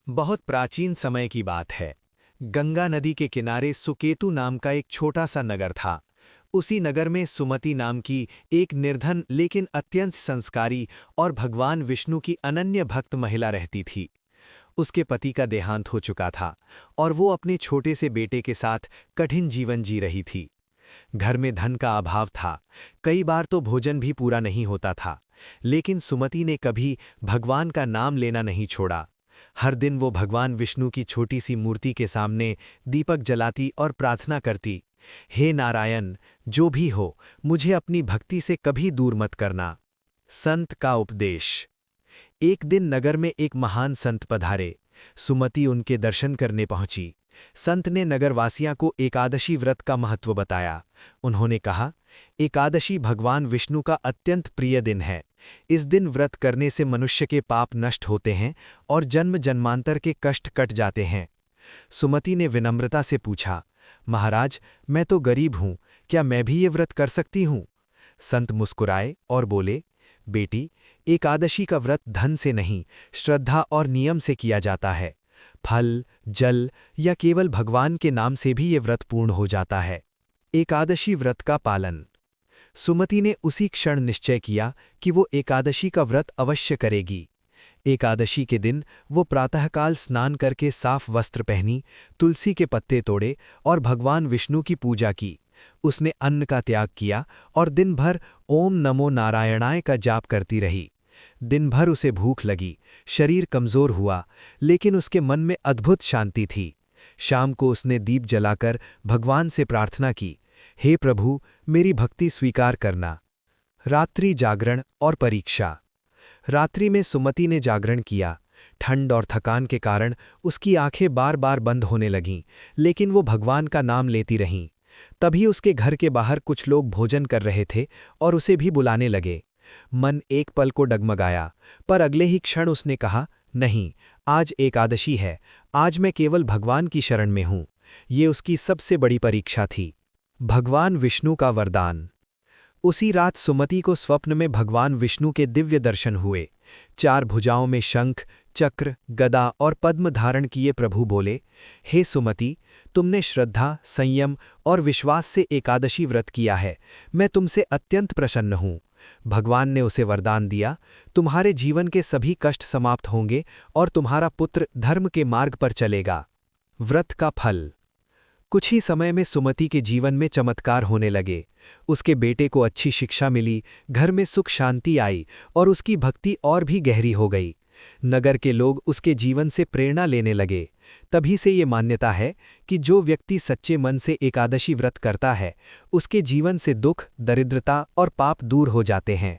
बहुत प्राचीन समय की बात है। गंगा नदी के किनारे सुकेतु नाम का एक छोटा सा नगर था। उसी नगर में सुमति नाम की एक निर्धन लेकिन अत्यंत संस्कारी और भगवान विष्णु की अनन्य भक्त महिला रहती थी। उसके पति का देहांत हो चुका था और वो अपने छोटे से बेटे के साथ कठिन जीवन जी रही थी। घर में धन का अभाव था, कई बार तो भोजन भी पूरा नहीं होता था, लेकिन सुमति ने कभी भगवान का नाम लेना नहीं छोड़ा। हर दिन वो भगवान विष्णु की छोटी सी मूर्ति के सामने दीपक जलाती और प्रार्थना करती, हे नारायण, जो भी हो, मुझे अपनी भक्ति से कभी दूर मत करना। संत का उपदेश। एक दिन नगर में एक महान संत पधारे। सुमति उनके दर्शन करने पहुंची। संत ने नगरवासियों को एकादशी व्रत का महत्व बताया। उन्होंने कहा, एकादशी भगवान विष्णु का अत्यंत प्रिय दिन है। इस दिन व्रत करने से मनुष्य के पाप नष्ट होते हैं और जन्म जन्मांतर के कष्ट कट जाते हैं। सुमति ने विनम्रता से पूछा, महाराज, मैं तो गरीब हूँ, क्या मैं भी ये व्रत कर सकती हूँ? संत मुस्कुराए और बोले, बेटी, एकादशी का व्रत धन से नहीं, श्रद्धा और नियम से किया जाता है। फल, जल या केवल भगवान के नाम से भी ये व्रत पूर्ण हो जाता है। एकादशी व्रत का पालन। सुमति ने उसी क्षण निश्चय किया कि वो एकादशी का व्रत अवश्य करेगी। एकादशी के दिन वो प्रातःकाल स्नान करके साफ वस्त्र पहनी, तुलसी के पत्ते तोड़े और भगवान विष्णु की पूजा की। उसने अन्न का त्याग किया और दिन भर ओम नमो नारायणाय का जाप करती रही। दिन भर उसे भूख लगी, शरीर कमजोर हुआ, लेकिन उसके मन में अद्भुत शांति थी। शाम को उसने दीप जलाकर भगवान से प्रार्थना की, हे प्रभु, मेरी भक्ति स्वीकार करना। रात्रि जागरण और परीक्षा। रात्रि में सुमति ने जागरण किया। ठंड और थकान के कारण उसकी आंखें बार बार बंद होने लगीं, लेकिन वो भगवान का नाम लेती रहीं। तभी उसके घर के बाहर कुछ लोग भोजन कर रहे थे और उसे भी बुलाने लगे। मन एक पल को डगमगाया, पर अगले ही क्षण उसने कहा, नहीं, आज एकादशी है, आज मैं केवल भगवान की शरण में हूँ। ये उसकी सबसे बड़ी परीक्षा थी। भगवान विष्णु का वरदान। उसी रात सुमति को स्वप्न में भगवान विष्णु के दिव्य दर्शन हुए। 4 भुजाओं में शंख, चक्र, गदा और पद्म धारण किए प्रभु बोले, हे सुमति, तुमने श्रद्धा, संयम और विश्वास से एकादशी व्रत किया है। मैं तुमसे अत्यंत प्रसन्न हूँ। भगवान ने उसे वरदान दिया, तुम्हारे जीवन के सभी कष्ट समाप्त होंगे और तुम्हारा पुत्र धर्म के मार्ग पर चलेगा। व्रत का फल। कुछ ही समय में सुमति के जीवन में चमत्कार होने लगे। उसके बेटे को अच्छी शिक्षा मिली, घर में सुख शांति आई और उसकी भक्ति और भी गहरी हो गई। नगर के लोग उसके जीवन से प्रेरणा लेने लगे। तभी से ये मान्यता है कि जो व्यक्ति सच्चे मन से एकादशी व्रत करता है, उसके जीवन से दुख, दरिद्रता और पाप दूर हो जाते हैं।